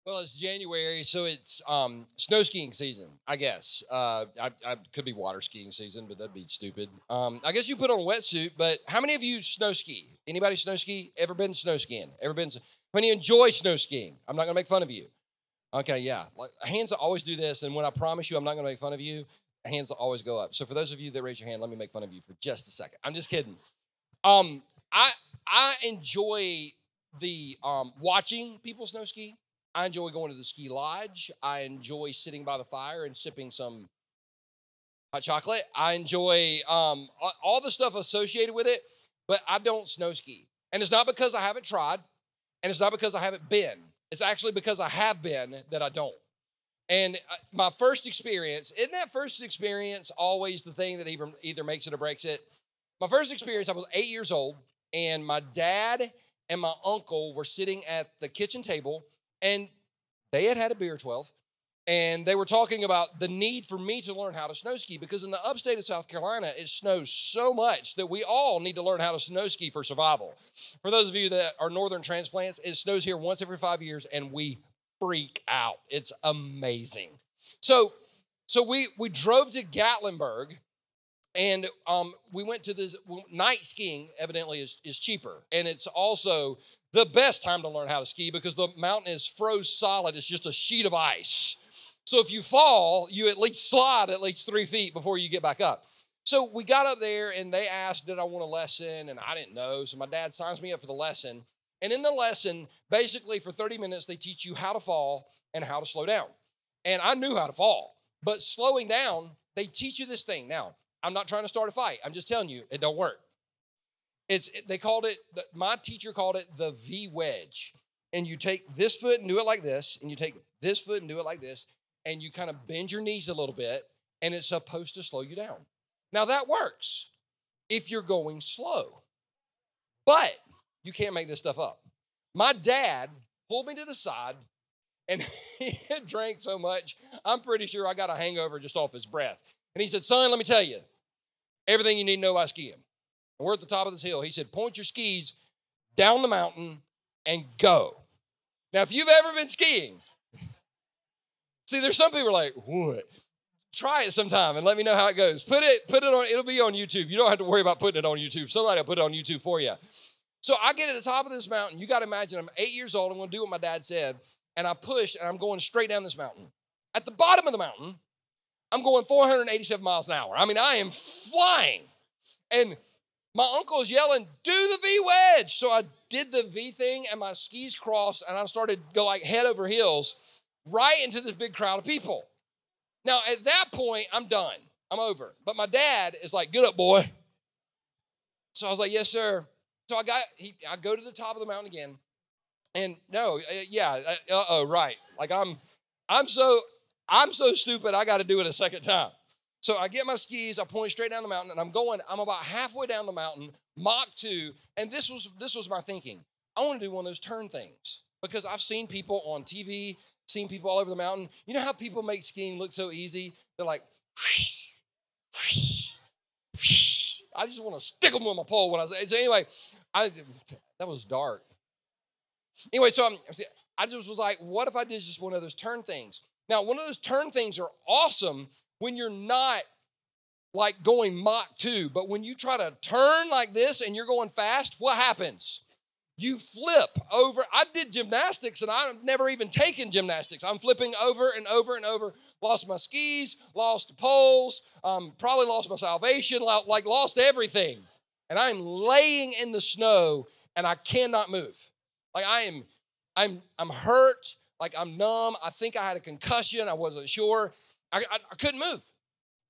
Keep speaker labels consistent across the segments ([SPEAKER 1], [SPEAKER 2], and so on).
[SPEAKER 1] Well, it's January, so it's snow skiing season, I guess. I could be water skiing season, but that'd be stupid. I guess you put on a wetsuit, but how many of you snow ski? Anybody snow ski? Ever been snow skiing? Ever been? When you enjoy snow skiing, I'm not gonna make fun of you. Okay, yeah. Like, hands always do this, and when I promise you I'm not gonna make fun of you, hands always go up. So for those of you that raise your hand, let me make fun of you for just a second. I'm just kidding. Um, I I enjoy the watching people snow ski. I enjoy going to the ski lodge. I enjoy sitting by the fire and sipping some hot chocolate. I enjoy all the stuff associated with it, but I don't snow ski. And it's not because I haven't tried, and it's not because I haven't been. It's actually because I have been that I don't. And my first experience, isn't that first experience always the thing that either makes it or breaks it? My first experience, I was 8 years old, and my dad and my uncle were sitting at the kitchen table, and they had had a beer 12, and they were talking about the need for me to learn how to snow ski because in the upstate of South Carolina, it snows so much that we all need to learn how to snow ski for survival. For those of you that are northern transplants, it snows here once every 5 years, and we freak out. It's amazing. So, so we drove to Gatlinburg, and we went to this night skiing. Evidently, is cheaper, and it's also the best time to learn how to ski because the mountain is froze solid. It's just a sheet of ice. So if you fall, you at least slide at least 3 feet before you get back up. So we got up there, and they asked, "Did I want a lesson?" And I didn't know. So my dad signs me up for the lesson. And in the lesson, basically for 30 minutes, they teach you how to fall and how to slow down. And I knew how to fall, but slowing down, they teach you this thing. Now, I'm not trying to start a fight. I'm just telling you, it don't work. They called it, my teacher called it the V wedge. And you take this foot and do it like this, and you take this foot and do it like this, and you kind of bend your knees a little bit, and it's supposed to slow you down. Now that works if you're going slow, but you can't make this stuff up. My dad pulled me to the side, and he had drank so much, I'm pretty sure I got a hangover just off his breath. And he said, "Son, let me tell you everything you need to know about skiing. We're at the top of this hill." He said, "Point your skis down the mountain and go." Now, if you've ever been skiing, see, there's some people like, "What?" Try it sometime and let me know how it goes. Put it on, it'll be on YouTube. You don't have to worry about putting it on YouTube. Somebody will put it on YouTube for you. So I get at the top of this mountain. You got to imagine I'm 8 years old. I'm going to do what my dad said. And I push, and I'm going straight down this mountain. At the bottom of the mountain, I'm going 487 miles an hour. I mean, I am flying. And my uncle is yelling, "Do the V wedge." So I did the V thing, and my skis crossed, and I started to go like head over heels right into this big crowd of people. Now, at that point, I'm done. I'm over. But my dad is like, "Get up, boy." So I was like, "Yes, sir." So I go to the top of the mountain again. And no, yeah, right. Like I'm so, I'm so stupid. I got to do it a second time. So I get my skis, I point straight down the mountain, and I'm about halfway down the mountain, Mach 2, and this was my thinking. I want to do one of those turn things because I've seen people on TV, seen people all over the mountain. You know how people make skiing look so easy? They're like, whoosh, whoosh, whoosh. I just want to stick them with my pole when I say. So anyway, I that was dark. Anyway, so I just was like, what if I did just one of those turn things? Now, one of those turn things are awesome when you're not like going Mach 2, but when you try to turn like this and you're going fast, what happens? You flip over. I did gymnastics, and I've never even taken gymnastics. I'm flipping over and over and over. Lost my skis, lost the poles, probably lost my salvation, like lost everything. And I'm laying in the snow, and I cannot move. Like I'm hurt. Like I'm numb. I think I had a concussion. I wasn't sure. I couldn't move,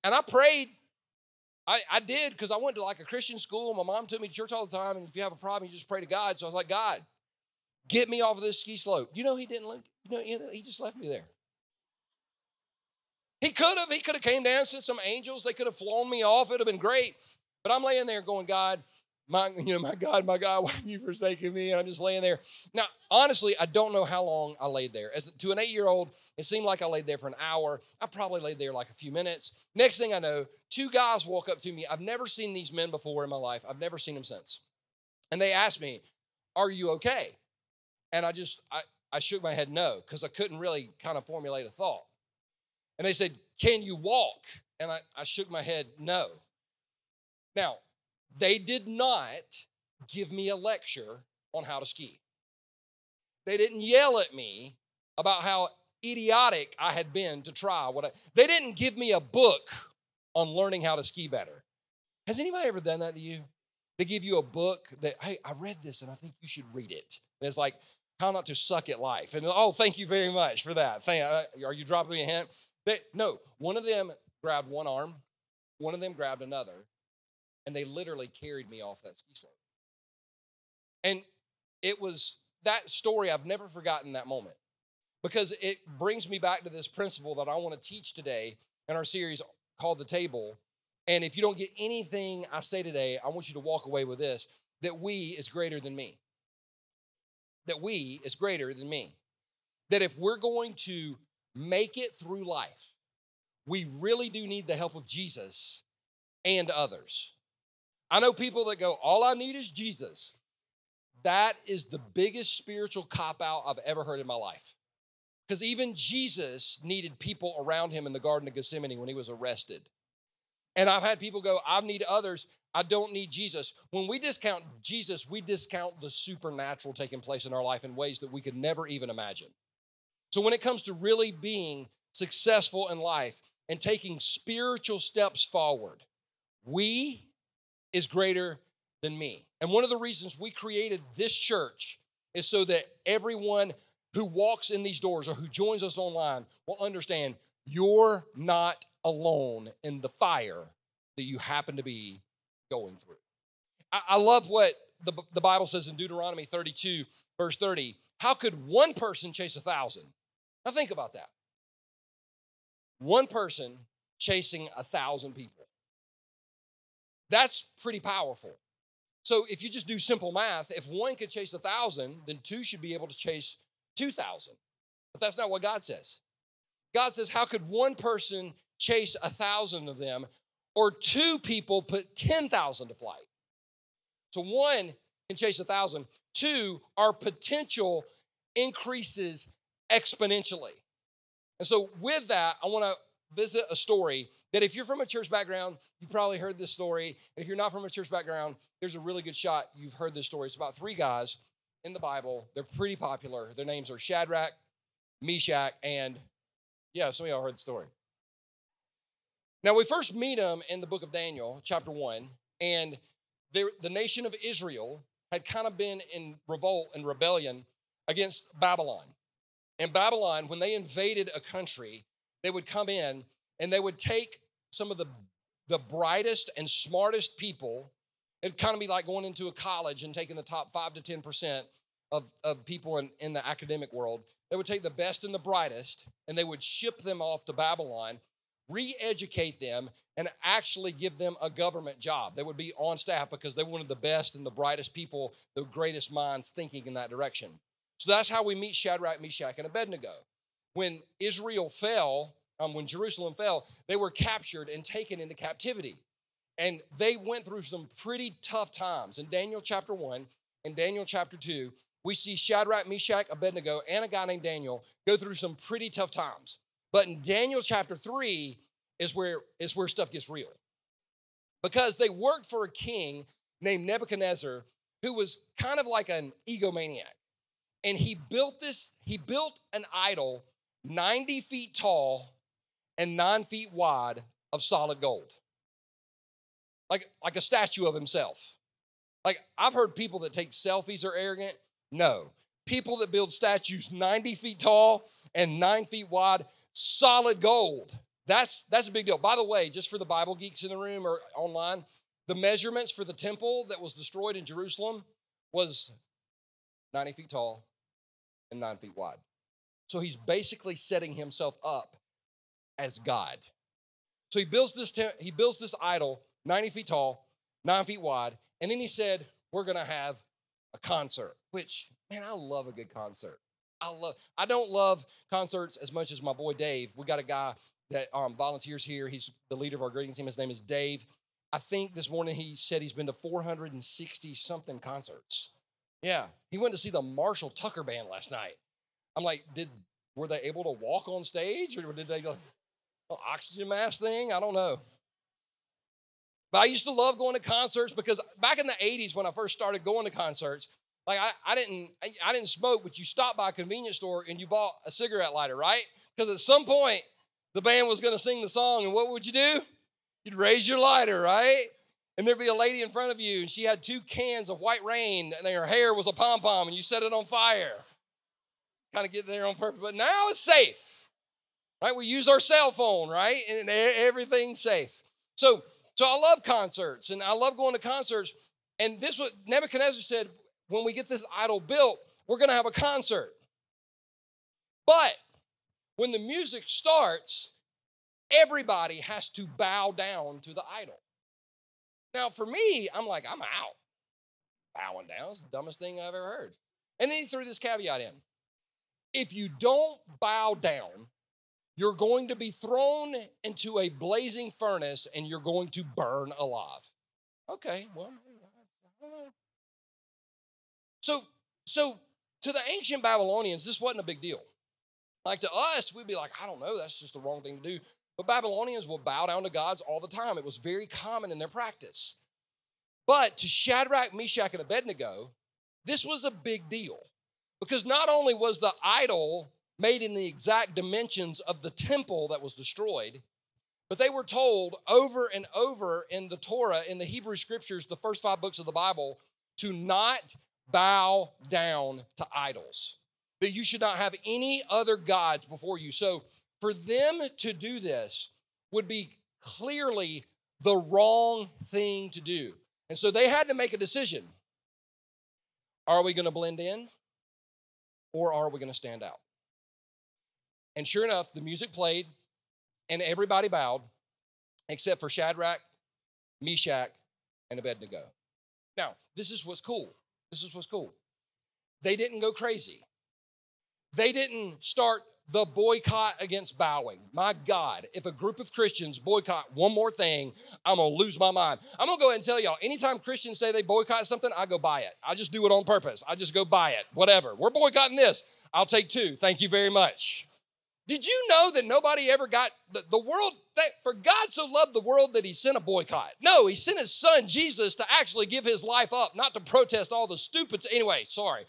[SPEAKER 1] and I prayed. I did because I went to like a Christian school. My mom took me to church all the time, and if you have a problem, you just pray to God. So I was like, "God, get me off of this ski slope." You know, he didn't look. He just left me there. He could have. He could have came down, sent some angels. They could have flown me off. It would have been great. But I'm laying there going, "God, my God, why have you forsaken me?" And I'm just laying there. Now, honestly, I don't know how long I laid there. As to an 8-year-old, it seemed like I laid there for an hour. I probably laid there like a few minutes. Next thing I know, two guys walk up to me. I've never seen these men before in my life. I've never seen them since. And they asked me, "Are you okay?" And I shook my head no, because I couldn't really kind of formulate a thought. And they said, can you walk? And I shook my head no. Now, they did not give me a lecture on how to ski. They didn't yell at me about how idiotic I had been to try they didn't give me a book on learning how to ski better. Has anybody ever done that to you? They give you a book that, hey, I read this and I think you should read it. And it's like, how not to suck at life. And oh, thank you very much for that. Are you dropping me a hint? No, one of them grabbed one arm, one of them grabbed another, and they literally carried me off that ski slope. And it was that story, I've never forgotten that moment, because it brings me back to this principle that I want to teach today in our series called The Table. And if you don't get anything I say today, I want you to walk away with this, that we is greater than me. That we is greater than me. That if we're going to make it through life, we really do need the help of Jesus and others. I know people that go, all I need is Jesus. That is the biggest spiritual cop-out I've ever heard in my life. Because even Jesus needed people around him in the Garden of Gethsemane when he was arrested. And I've had people go, I need others. I don't need Jesus. When we discount Jesus, we discount the supernatural taking place in our life in ways that we could never even imagine. So when it comes to really being successful in life and taking spiritual steps forward, we is greater than me. And one of the reasons we created this church is so that everyone who walks in these doors or who joins us online will understand you're not alone in the fire that you happen to be going through. I love what the Bible says in Deuteronomy 32, verse 30. How could one person chase 1,000? Now think about that. One person chasing 1,000 people. That's pretty powerful. So if you just do simple math, if one could chase 1,000, then two should be able to chase 2,000. But that's not what God says. God says, how could one person chase 1,000 of them, or two people put 10,000 to flight? So one can chase 1,000. Two, our potential increases exponentially. And so with that, I want to visit a story that if you're from a church background, you probably heard this story. And if you're not from a church background, there's a really good shot you've heard this story. It's about three guys in the Bible. They're pretty popular. Their names are Shadrach, Meshach, and yeah, some of y'all heard the story. Now, we first meet them in the book of Daniel, chapter 1, and the nation of Israel had kind of been in revolt and rebellion against Babylon. And Babylon, when they invaded a country, they would come in and they would take some of the brightest and smartest people. It'd kind of be like going into a college and taking the top 5 to 10% of people in the academic world. They would take the best and the brightest, and they would ship them off to Babylon, re-educate them, and actually give them a government job. They would be on staff because they wanted the best and the brightest people, the greatest minds thinking in that direction. So that's how we meet Shadrach, Meshach, and Abednego. When Israel fell, when Jerusalem fell, they were captured and taken into captivity. And they went through some pretty tough times. In Daniel chapter 1 and Daniel chapter 2, we see Shadrach, Meshach, Abednego, and a guy named Daniel go through some pretty tough times. But in Daniel chapter 3 is where stuff gets real. Because they worked for a king named Nebuchadnezzar who was kind of like an egomaniac. And he built an idol 90 feet tall and 9 feet wide of solid gold. Like a statue of himself. Like, I've heard people that take selfies are arrogant. No. People that build statues 90 feet tall and 9 feet wide, solid gold. That's a big deal. By the way, just for the Bible geeks in the room or online, the measurements for the temple that was destroyed in Jerusalem was 90 feet tall and 9 feet wide. So he's basically setting himself up as God. So he builds this idol 90 feet tall, 9 feet wide, and then he said, we're going to have a concert, which, man, I love a good concert. I don't love concerts as much as my boy Dave. We got a guy that volunteers here. He's the leader of our greeting team. His name is Dave. I think this morning he said he's been to 460-something concerts. Yeah, he went to see the Marshall Tucker Band last night. I'm like, were they able to walk on stage, or did they go oxygen mask thing? I don't know. But I used to love going to concerts because back in the 80s when I first started going to concerts, like I didn't smoke, but you stopped by a convenience store and you bought a cigarette lighter, right? Because at some point the band was going to sing the song, and what would you do? You'd raise your lighter, right? And there'd be a lady in front of you, and she had 2 cans of White Rain, and her hair was a pom-pom, and you set it on fire. Kind of get there on purpose. But now it's safe, right? We use our cell phone, right? And everything's safe. So I love concerts, and I love going to concerts. And this what Nebuchadnezzar said, when we get this idol built, we're going to have a concert. But when the music starts, everybody has to bow down to the idol. Now, for me, I'm like, I'm out. Bowing down is the dumbest thing I've ever heard. And then he threw this caveat in. If you don't bow down, you're going to be thrown into a blazing furnace and you're going to burn alive. Okay, well, so to the ancient Babylonians, this wasn't a big deal. Like to us, we'd be like, I don't know, that's just the wrong thing to do. But Babylonians will bow down to gods all the time. It was very common in their practice. But to Shadrach, Meshach, and Abednego, this was a big deal. Because not only was the idol made in the exact dimensions of the temple that was destroyed, but they were told over and over in the Torah, in the Hebrew scriptures, the first 5 books of the Bible, to not bow down to idols. That you should not have any other gods before you. So for them to do this would be clearly the wrong thing to do. And so they had to make a decision. Are we going to blend in, or are we going to stand out? And sure enough, the music played, and everybody bowed, except for Shadrach, Meshach, and Abednego. Now, this is what's cool. This is what's cool. They didn't go crazy. They didn't start the boycott against bowing. My God, if a group of Christians boycott one more thing, I'm going to lose my mind. I'm going to go ahead and tell y'all, anytime Christians say they boycott something, I go buy it. I just do it on purpose. I just go buy it, whatever. We're boycotting this. I'll take 2. Thank you very much. Did you know that nobody ever got the world, for God so loved the world that he sent a boycott? No, he sent his son Jesus to actually give his life up, not to protest all the stupid, anyway, sorry.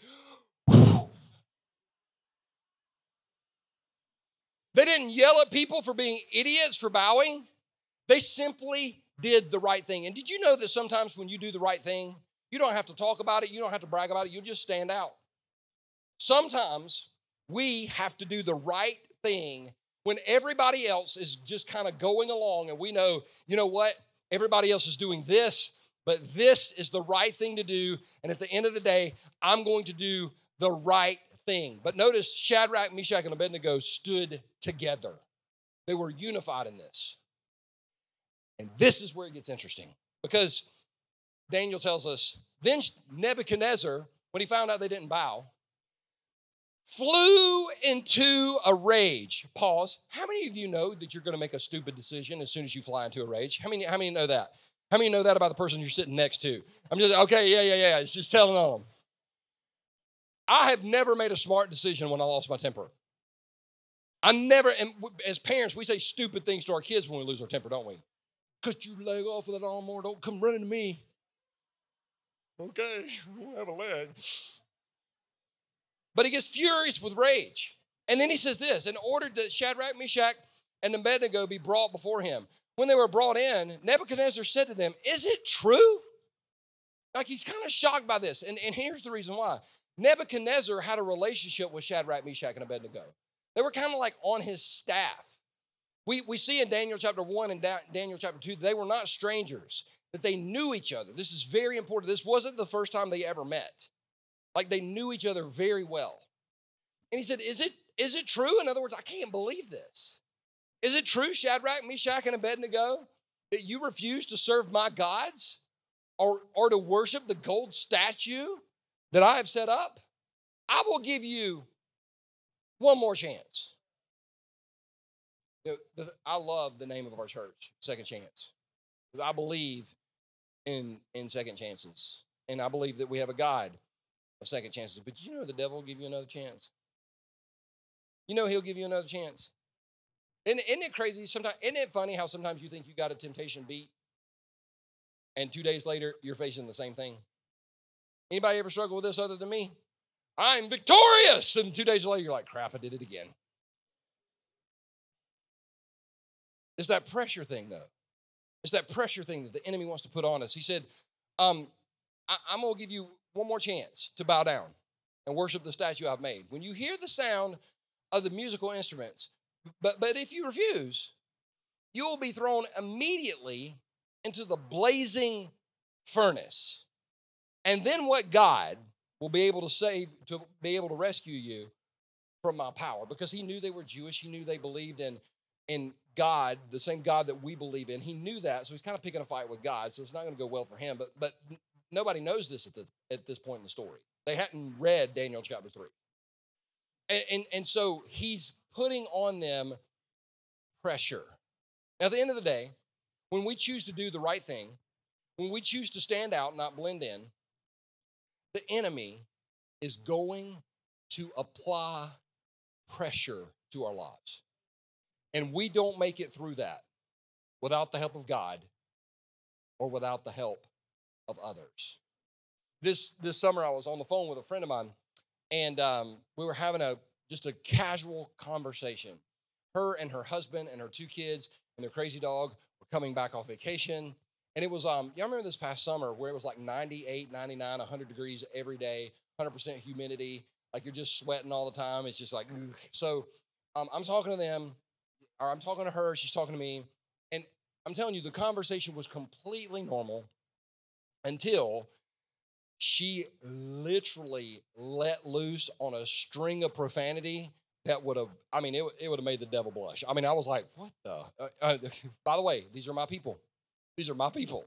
[SPEAKER 1] They didn't yell at people for being idiots for bowing. They simply did the right thing. And did you know that sometimes when you do the right thing, you don't have to talk about it, you don't have to brag about it, you just stand out. Sometimes we have to do the right thing when everybody else is just kind of going along and we know, you know what, everybody else is doing this, but this is the right thing to do. And at the end of the day, I'm going to do the right thing. But notice Shadrach, Meshach, and Abednego stood together. They were unified in this. And this is where it gets interesting, because Daniel tells us, then Nebuchadnezzar, when he found out they didn't bow, flew into a rage. Pause. How many of you know that you're going to make a stupid decision as soon as you fly into a rage? How many know that? How many know that about the person you're sitting next to? I'm just, okay, yeah. It's just telling on them. I have never made a smart decision when I lost my temper. I never, and as parents, we say stupid things to our kids when we lose our temper, don't we? Cut your leg off with that lawnmower, don't come running to me. Okay, we don't have a leg. But he gets furious with rage. And then he says this, in order that Shadrach, Meshach, and Abednego be brought before him. When they were brought in, Nebuchadnezzar said to them, is it true? Like he's kind of shocked by this. And here's the reason why. Nebuchadnezzar had a relationship with Shadrach, Meshach, and Abednego. They were kind of like on his staff. We see in Daniel chapter 1 and Daniel chapter 2, they were not strangers, that they knew each other. This is very important. This wasn't the first time they ever met. Like they knew each other very well. And he said, is it true? In other words, I can't believe this. Is it true, Shadrach, Meshach, and Abednego, that you refuse to serve my gods or to worship the gold statue that I have set up? I will give you one more chance. You know, I love the name of our church, Second Chance, because I believe in second chances. And I believe that we have a God of second chances. But you know the devil will give you another chance. You know he'll give you another chance. Isn't it crazy? Sometimes, isn't it funny how sometimes you think you got a temptation beat, and 2 days later you're facing the same thing? Anybody ever struggle with this other than me? I'm victorious, and 2 days later you're like, crap, I did it again. It's that pressure thing, though. It's that pressure thing that the enemy wants to put on us. He said, I'm going to give you one more chance to bow down and worship the statue I've made. When you hear the sound of the musical instruments, but if you refuse, you will be thrown immediately into the blazing furnace. And then what God will be able to save, to be able to rescue you from my power, because he knew they were Jewish. He knew they believed in God, the same God that we believe in. He knew that, so he's kind of picking a fight with God. So it's not going to go well for him. But nobody knows this at this point in the story. They hadn't read Daniel chapter 3, and so he's putting on them pressure. Now, at the end of the day, when we choose to do the right thing, when we choose to stand out, not blend in, the enemy is going to apply pressure to our lives. And we don't make it through that without the help of God or without the help of others. This summer, I was on the phone with a friend of mine, and we were having just a casual conversation. Her and her husband and her 2 kids and their crazy dog were coming back off vacation. And it was, y'all remember this past summer where it was like 98, 99, 100 degrees every day, 100% humidity, like you're just sweating all the time. It's just like, ugh. So I'm talking to them, or I'm talking to her, she's talking to me, and I'm telling you, the conversation was completely normal until she literally let loose on a string of profanity that would have, it would have made the devil blush. I mean, I was like, what the? By the way, these are my people. These are my people.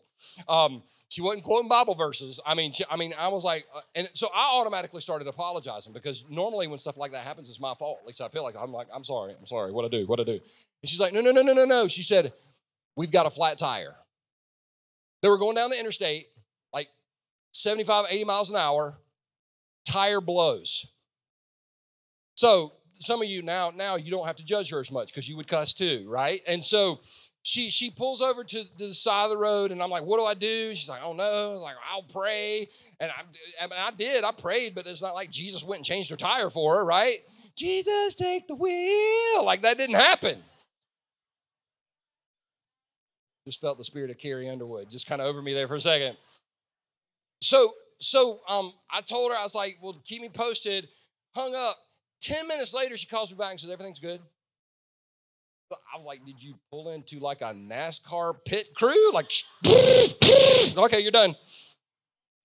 [SPEAKER 1] She wasn't quoting Bible verses. I was like, and so I automatically started apologizing, because normally when stuff like that happens, it's my fault. At least I feel like I'm sorry. What I do? And she's like, no. She said, we've got a flat tire. They were going down the interstate, like 75, 80 miles an hour, tire blows. So some of you now you don't have to judge her as much, because you would cuss too, right? And so she pulls over to the side of the road, and I'm like, what do I do? She's like, I don't know. I was like, I'll pray. And I prayed, but it's not like Jesus went and changed her tire for her, right? Jesus, take the wheel. Like, that didn't happen. Just felt the spirit of Carrie Underwood just kind of over me there for a second. So I told her, I was like, well, keep me posted. Hung up. 10 minutes later, she calls me back and says, everything's good. I was like, did you pull into like a NASCAR pit crew? Like, okay, you're done.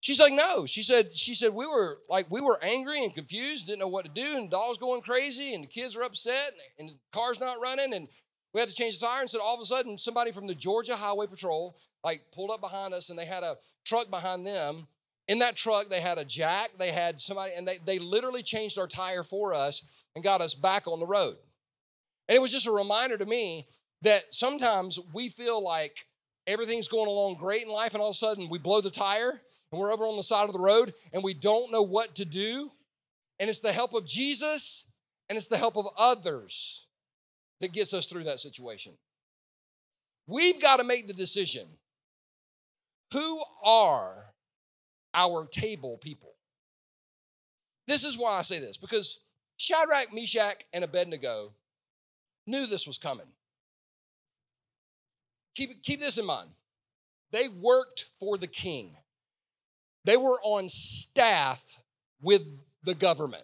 [SPEAKER 1] She's like, no. She said we were angry and confused, didn't know what to do, and the dog's going crazy, and the kids are upset, and the car's not running, and we had to change the tire. And so all of a sudden, somebody from the Georgia Highway Patrol like pulled up behind us, and they had a truck behind them. In that truck, they had a jack, they had somebody, and they literally changed our tire for us and got us back on the road. And it was just a reminder to me that sometimes we feel like everything's going along great in life, and all of a sudden we blow the tire and we're over on the side of the road and we don't know what to do. And it's the help of Jesus and it's the help of others that gets us through that situation. We've got to make the decision. Who are our table people? This is why I say this, because Shadrach, Meshach, and Abednego knew this was coming. Keep this in mind. They worked for the king. They were on staff with the government.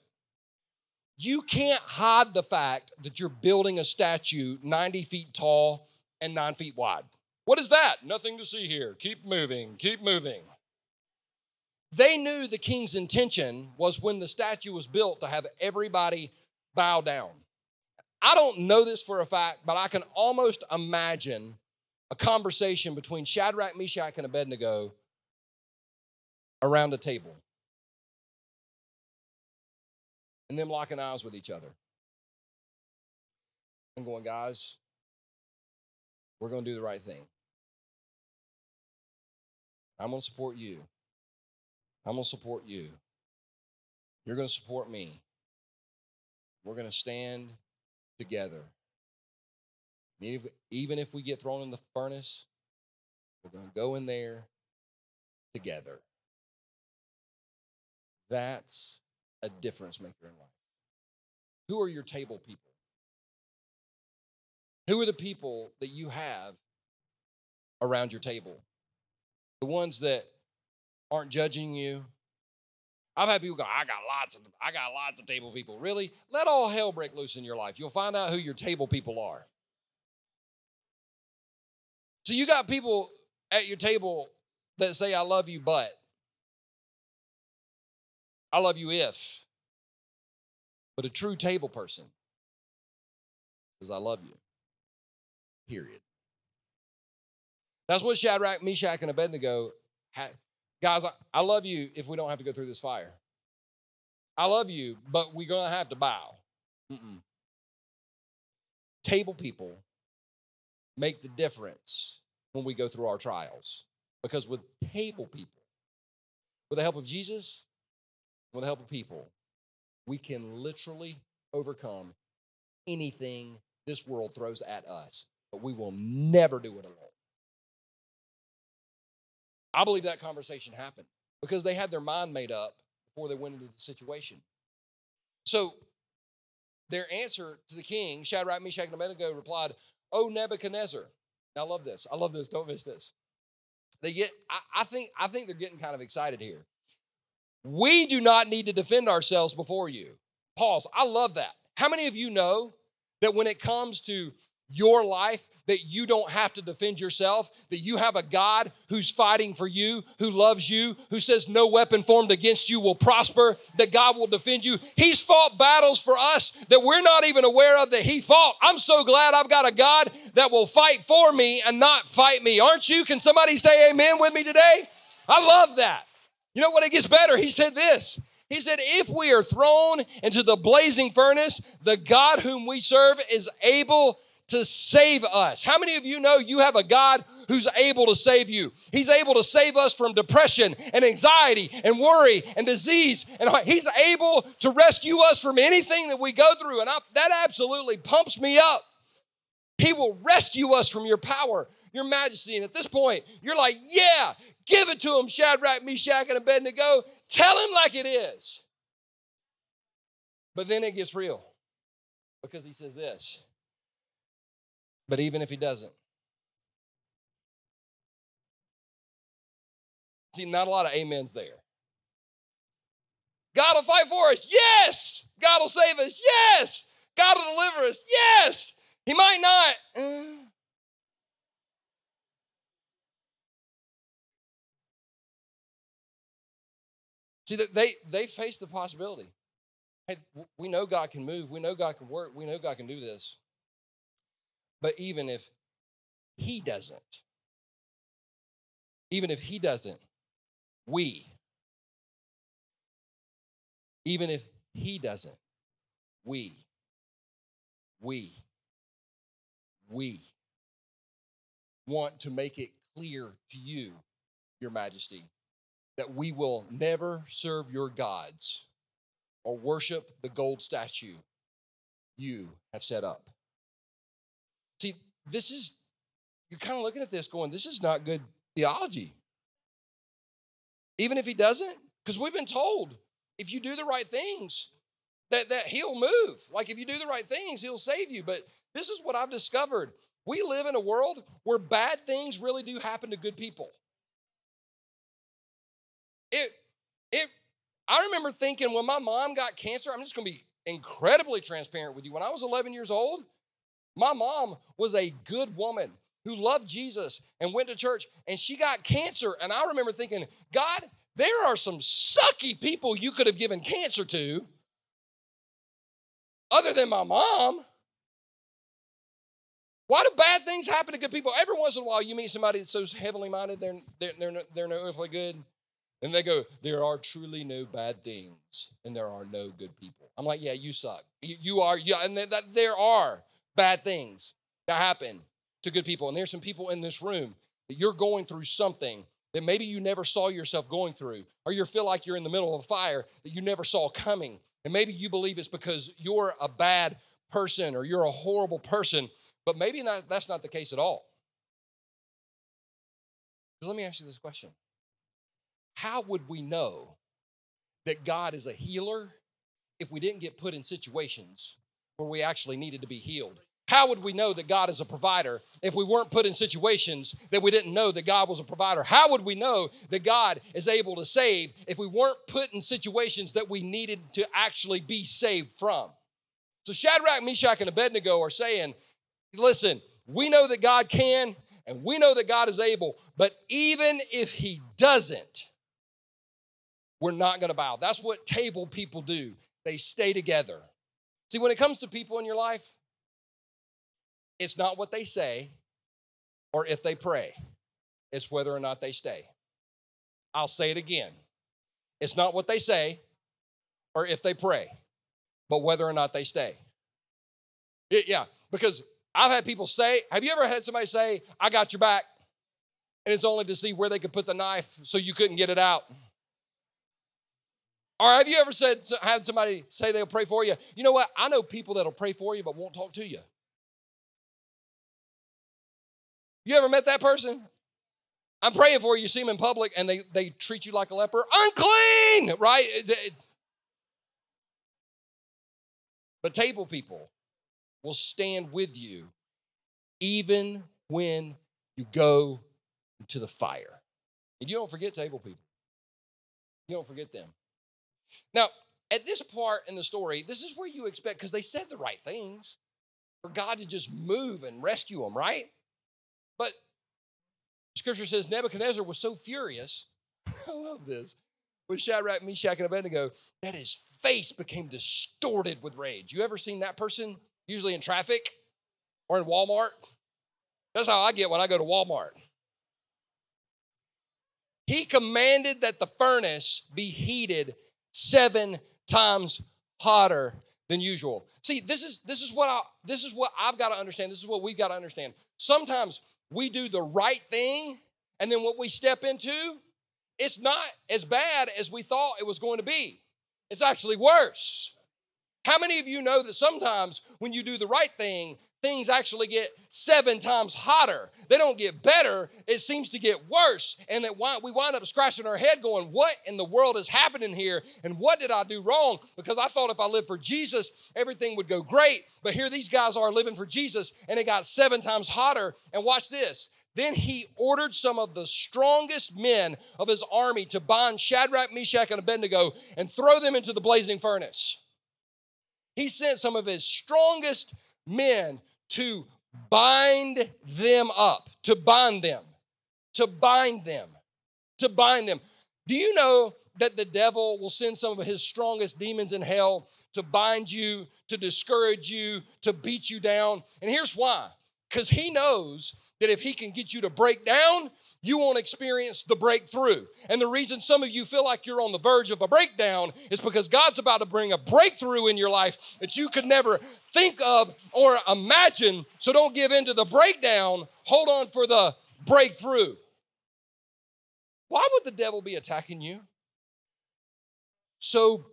[SPEAKER 1] You can't hide the fact that you're building a statue 90 feet tall and 9 feet wide. What is that? Nothing to see here. Keep moving. They knew the king's intention was, when the statue was built, to have everybody bow down. I don't know this for a fact, but I can almost imagine a conversation between Shadrach, Meshach, and Abednego around a table, and them locking eyes with each other and going, guys, we're going to do the right thing. I'm going to support you. I'm going to support you. You're going to support me. We're going to stand together. Even if we get thrown in the furnace, we're going to go in there together. That's a difference maker in life. Who are your table people? Who are the people that you have around your table? The ones that aren't judging you. I've had people go, I got lots of table people. Really? Let all hell break loose in your life. You'll find out who your table people are. So you got people at your table that say, I love you, but I love you if. But a true table person says, I love you. Period. That's what Shadrach, Meshach, and Abednego had. Guys, I love you if we don't have to go through this fire. I love you, but we're going to have to bow. Table people make the difference when we go through our trials. Because with table people, with the help of Jesus, with the help of people, we can literally overcome anything this world throws at us. But we will never do it alone. I believe that conversation happened because they had their mind made up before they went into the situation. So their answer to the king, Shadrach, Meshach, and Abednego, replied, "O Nebuchadnezzar." Now, I love this. I love this. Don't miss this. I think they're getting kind of excited here. We do not need to defend ourselves before you. Pause. I love that. How many of you know that when it comes to your life, that you don't have to defend yourself, that you have a God who's fighting for you, who loves you, who says no weapon formed against you will prosper, that God will defend you. He's fought battles for us that we're not even aware of that he fought. I'm so glad I've got a God that will fight for me and not fight me. Aren't you? Can somebody say amen with me today? I love that. You know what? It gets better. He said this. He said, if we are thrown into the blazing furnace, the God whom we serve is able to save us. How many of you know you have a God who's able to save you? He's able to save us from depression and anxiety and worry and disease. And he's able to rescue us from anything that we go through. And that absolutely pumps me up. He will rescue us from your power, your majesty. And at this point, you're like, yeah, give it to him, Shadrach, Meshach, and Abednego. Tell him like it is. But then it gets real because he says this. But even if he doesn't. See, not a lot of amens there. God will fight for us. Yes. God will save us. Yes. God will deliver us. Yes. He might not. See, they face the possibility. Hey, we know God can move. We know God can work. We know God can do this. But even if he doesn't, even if he doesn't, we want to make it clear to you, your majesty, that we will never serve your gods or worship the gold statue you have set up. See, you're kind of looking at this going, this is not good theology. Even if he doesn't, because we've been told, if you do the right things, that he'll move. Like if you do the right things, he'll save you. But this is what I've discovered. We live in a world where bad things really do happen to good people. I remember thinking when my mom got cancer, I'm just going to be incredibly transparent with you. When I was 11 years old, my mom was a good woman who loved Jesus and went to church, and she got cancer. And I remember thinking, God, there are some sucky people you could have given cancer to other than my mom. Why do bad things happen to good people? Every once in a while, you meet somebody that's so heavenly minded, they're no earthly good. And they go, there are truly no bad things, and there are no good people. I'm like, yeah, you suck. You are, and there are bad things that happen to good people. And there's some people in this room that you're going through something that maybe you never saw yourself going through, or you feel like you're in the middle of a fire that you never saw coming. And maybe you believe it's because you're a bad person or you're a horrible person, but maybe that's not the case at all. Let me ask you this question. How would we know that God is a healer if we didn't get put in situations where we actually needed to be healed? How would we know that God is a provider if we weren't put in situations that we didn't know that God was a provider? How would we know that God is able to save if we weren't put in situations that we needed to actually be saved from? So Shadrach, Meshach, and Abednego are saying, listen, we know that God can and we know that God is able, but even if he doesn't, we're not going to bow. That's what table people do. They stay together. See, when it comes to people in your life, it's not what they say or if they pray. It's whether or not they stay. I'll say it again. It's not what they say or if they pray, but whether or not they stay. Yeah, because I've had people say, have you ever had somebody say, I got your back? And it's only to see where they could put the knife so you couldn't get it out. Or have you ever had somebody say they'll pray for you? You know what? I know people that'll pray for you but won't talk to you. You ever met that person? I'm praying for you. You see them in public and they treat you like a leper. Unclean, right? But table people will stand with you even when you go into the fire. And you don't forget table people. You don't forget them. Now, at this part in the story, this is where you expect, because they said the right things, for God to just move and rescue them, right? But Scripture says Nebuchadnezzar was so furious, I love this, with Shadrach, Meshach, and Abednego, that his face became distorted with rage. You ever seen that person, usually in traffic or in Walmart? That's how I get when I go to Walmart. He commanded that the furnace be heated 7 times hotter than usual. See, this is what I've got to understand. This is what we've got to understand. Sometimes we do the right thing, and then what we step into, it's not as bad as we thought it was going to be. It's actually worse. How many of you know that sometimes when you do the right thing, things actually get 7 times hotter? They don't get better. It seems to get worse. And that we wind up scratching our head going, what in the world is happening here? And what did I do wrong? Because I thought if I lived for Jesus, everything would go great. But here these guys are living for Jesus, and it got 7 times hotter. And watch this. Then he ordered some of the strongest men of his army to bind Shadrach, Meshach, and Abednego and throw them into the blazing furnace. He sent some of his strongest men to bind them up, to bind them. Do you know that the devil will send some of his strongest demons in hell to bind you, to discourage you, to beat you down? And here's why. Because he knows that if he can get you to break down, you won't experience the breakthrough. And the reason some of you feel like you're on the verge of a breakdown is because God's about to bring a breakthrough in your life that you could never think of or imagine. So don't give in to the breakdown. Hold on for the breakthrough. Why would the devil be attacking you so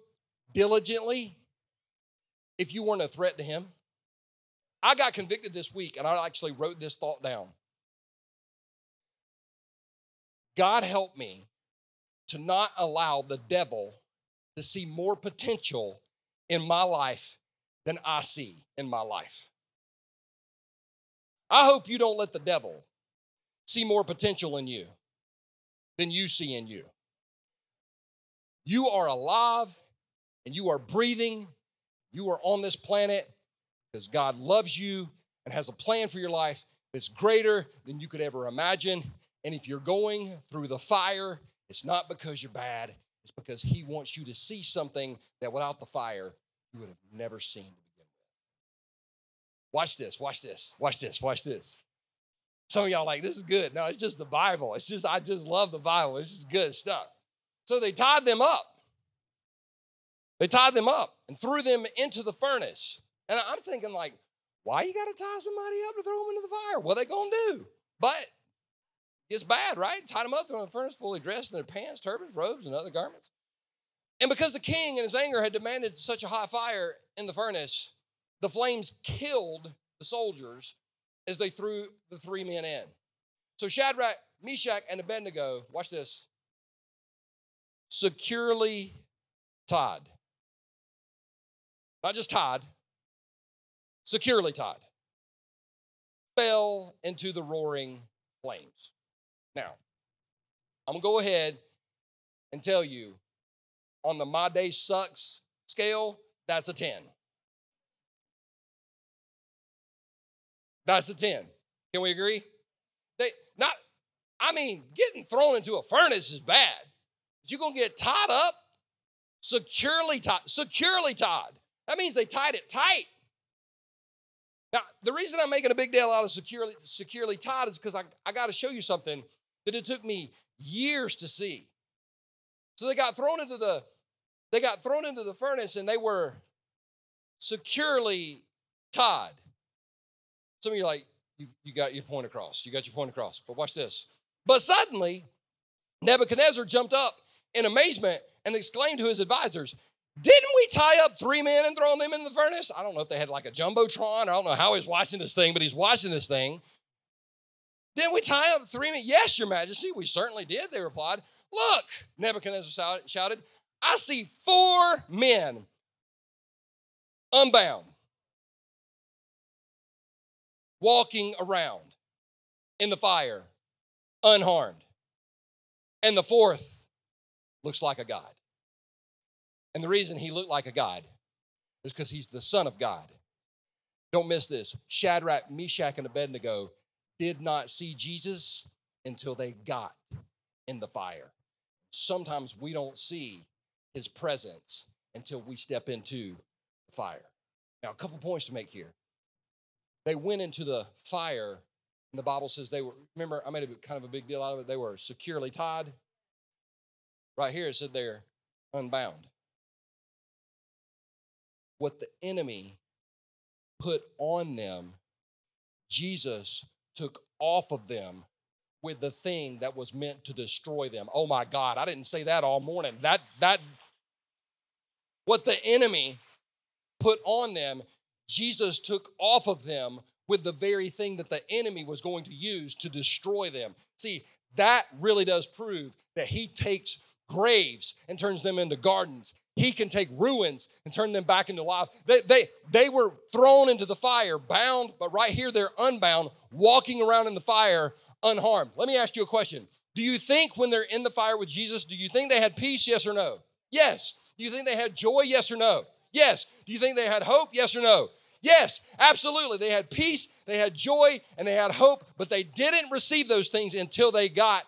[SPEAKER 1] diligently if you weren't a threat to him? I got convicted this week, and I actually wrote this thought down. God help me to not allow the devil to see more potential in my life than I see in my life. I hope you don't let the devil see more potential in you than you see in you. You are alive and you are breathing. You are on this planet because God loves you and has a plan for your life that's greater than you could ever imagine. And if you're going through the fire, it's not because you're bad. It's because he wants you to see something that without the fire, you would have never seen to begin with. Watch this, watch this, watch this, watch this. Some of y'all are like, this is good. No, it's just the Bible. I just love the Bible. It's just good stuff. So they tied them up. They tied them up and threw them into the furnace. And I'm thinking like, why you got to tie somebody up to throw them into the fire? What are they going to do? But it's bad, right? Tied them up, thrown in the furnace, fully dressed in their pants, turbans, robes, and other garments. And because the king in his anger had demanded such a hot fire in the furnace, the flames killed the soldiers as they threw the 3 men in. So Shadrach, Meshach, and Abednego, watch this, securely tied. Not just tied, securely tied. Fell into the roaring flames. Now, I'm going to go ahead and tell you, on the my day sucks scale, that's a 10. That's a 10. Can we agree? Getting thrown into a furnace is bad. But you're going to get tied up, securely tied. Securely tied. That means they tied it tight. Now, the reason I'm making a big deal out of securely tied is because I got to show you something that it took me years to see. So they got thrown into the furnace, and they were securely tied. Some of you are like, you got your point across. You got your point across. But watch this. But suddenly, Nebuchadnezzar jumped up in amazement and exclaimed to his advisors, didn't we tie up 3 men and throw them in the furnace? I don't know if they had like a Jumbotron. I don't know how he's watching this thing, but he's watching this thing. Didn't we tie up 3 men? Yes, your majesty, we certainly did, they replied. Look, Nebuchadnezzar shouted, I see 4 men unbound, walking around in the fire, unharmed. And the 4th looks like a god. And the reason he looked like a god is because he's the Son of God. Don't miss this. Shadrach, Meshach, and Abednego did not see Jesus until they got in the fire. Sometimes we don't see his presence until we step into the fire. Now, a couple points to make here. They went into the fire, and the Bible says they were, remember, I made kind of a big deal out of it. They were securely tied. Right here it said they're unbound. What the enemy put on them, Jesus took off of them with the thing that was meant to destroy them. Oh my God, I didn't say that all morning. What the enemy put on them, Jesus took off of them with the very thing that the enemy was going to use to destroy them. See, that really does prove that he takes graves and turns them into gardens. He can take ruins and turn them back into life. They were thrown into the fire, bound, but right here they're unbound, walking around in the fire unharmed. Let me ask you a question. Do you think when they're in the fire with Jesus, do you think they had peace, yes or no? Yes. Do you think they had joy, yes or no? Yes. Do you think they had hope, yes or no? Yes, absolutely. They had peace, they had joy, and they had hope, but they didn't receive those things until they got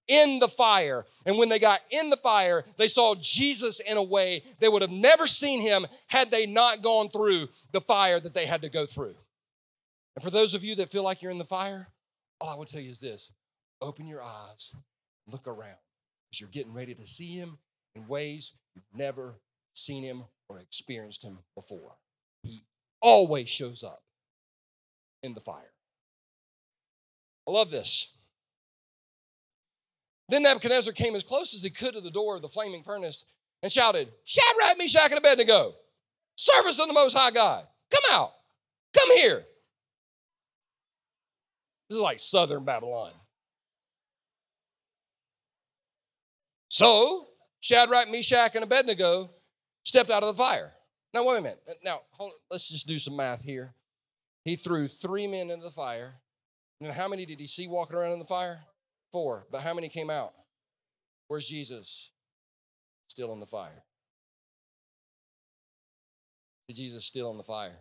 [SPEAKER 1] in the fire. And when they got in the fire, they saw Jesus in a way they would have never seen him had they not gone through the fire that they had to go through. And for those of you that feel like you're in the fire, all I would tell you is this: open your eyes, look around, because you're getting ready to see him in ways you've never seen him or experienced him before. He always shows up in the fire. I love this. Then Nebuchadnezzar came as close as he could to the door of the flaming furnace and shouted, Shadrach, Meshach, and Abednego, servants of the Most High God, come out, come here. This is like Southern Babylon. So Shadrach, Meshach, and Abednego stepped out of the fire. Now, wait a minute. Now, let's just do some math here. He threw 3 men into the fire. And how many did he see walking around in the fire? 4. But how many came out? Where's Jesus? Still in the fire. Jesus still in the fire,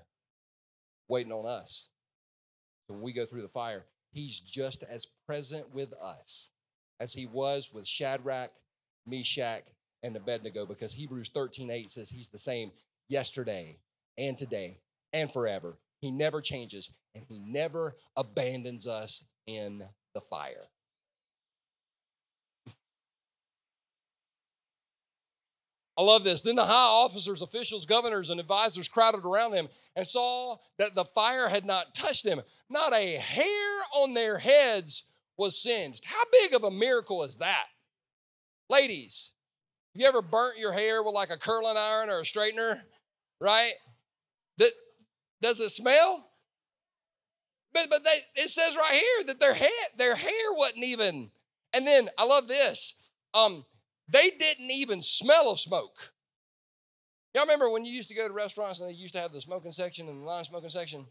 [SPEAKER 1] waiting on us. So when we go through the fire, he's just as present with us as he was with Shadrach, Meshach, and Abednego, because Hebrews 13:8 says he's the same yesterday and today and forever. He never changes, and he never abandons us in the fire. I love this. Then the high officers, officials, governors, and advisors crowded around them and saw that the fire had not touched them. Not a hair on their heads was singed. How big of a miracle is that? Ladies, have you ever burnt your hair with like a curling iron or a straightener? Right? Does it smell? But it says right here that their hair wasn't even. And then I love this. They didn't even smell of smoke. Y'all remember when you used to go to restaurants and they used to have the smoking section and the non-smoking section?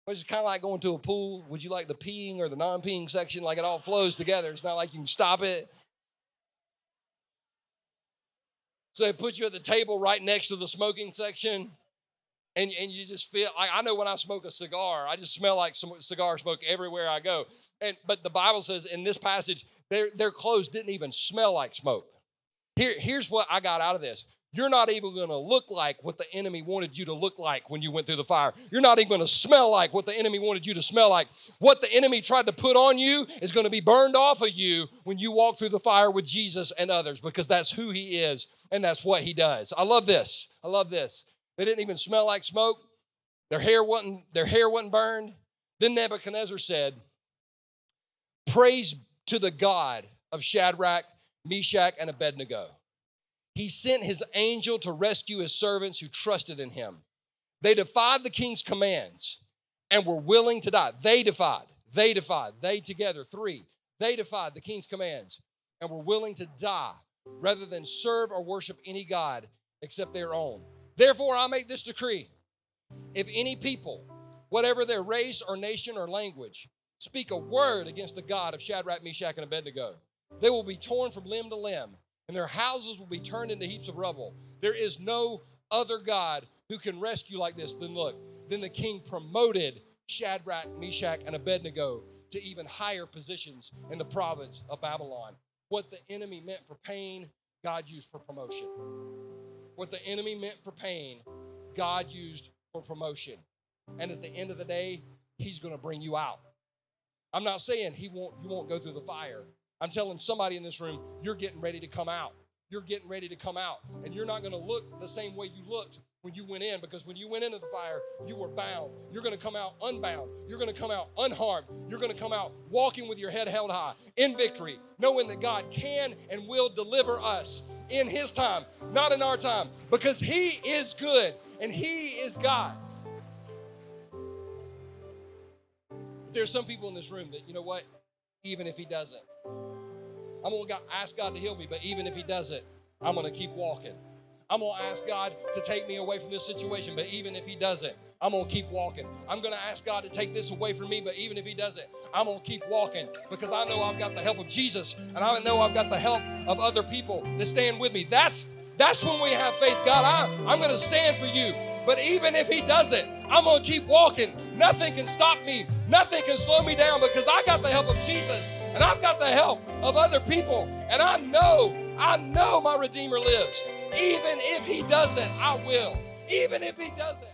[SPEAKER 1] Which is kind of like going to a pool. Would you like the peeing or the non-peeing section? Like it all flows together. It's not like you can stop it. So they put you at the table right next to the smoking section. And you just feel, I know when I smoke a cigar, I just smell like some cigar smoke everywhere I go. But the Bible says in this passage, their clothes didn't even smell like smoke. Here's what I got out of this. You're not even going to look like what the enemy wanted you to look like when you went through the fire. You're not even going to smell like what the enemy wanted you to smell like. What the enemy tried to put on you is going to be burned off of you when you walk through the fire with Jesus and others, because that's who he is and that's what he does. I love this. I love this. They didn't even smell like smoke. Their hair wasn't burned. Then Nebuchadnezzar said, "Praise to the God of Shadrach, Meshach, and Abednego. He sent his angel to rescue his servants who trusted in him. They defied the king's commands and were willing to die." They defied, they together, three. They defied the king's commands and were willing to die rather than serve or worship any god except their own. Therefore, I make this decree. If any people, whatever their race or nation or language, speak a word against the God of Shadrach, Meshach, and Abednego, they will be torn from limb to limb, and their houses will be turned into heaps of rubble. There is no other God who can rescue like this. Then the king promoted Shadrach, Meshach, and Abednego to even higher positions in the province of Babylon. What the enemy meant for pain, God used for promotion. What the enemy meant for pain, God used for promotion. And at the end of the day, he's going to bring you out. I'm not saying you won't go through the fire. I'm telling somebody in this room, you're getting ready to come out. You're getting ready to come out. And you're not going to look the same way you looked when you went in, because when you went into the fire, you were bound. You're going to come out unbound. You're going to come out unharmed. You're going to come out walking with your head held high in victory, knowing that God can and will deliver us in his time, not in our time, because he is good and he is God. There's some people in this room that, you know what, even if he doesn't, I'm going to ask God to heal me, but even if he doesn't, I'm going to keep walking. I'm going to ask God to take me away from this situation, but even if he doesn't, I'm going to keep walking. I'm going to ask God to take this away from me, but even if he doesn't, I'm going to keep walking, because I know I've got the help of Jesus, and I know I've got the help of other people that stand with me. That's when we have faith. God, I'm going to stand for you, but even if he doesn't, I'm going to keep walking. Nothing can stop me. Nothing can slow me down, because I got the help of Jesus, and I've got the help of other people, and I know my Redeemer lives. Even if he doesn't, I will. Even if he doesn't.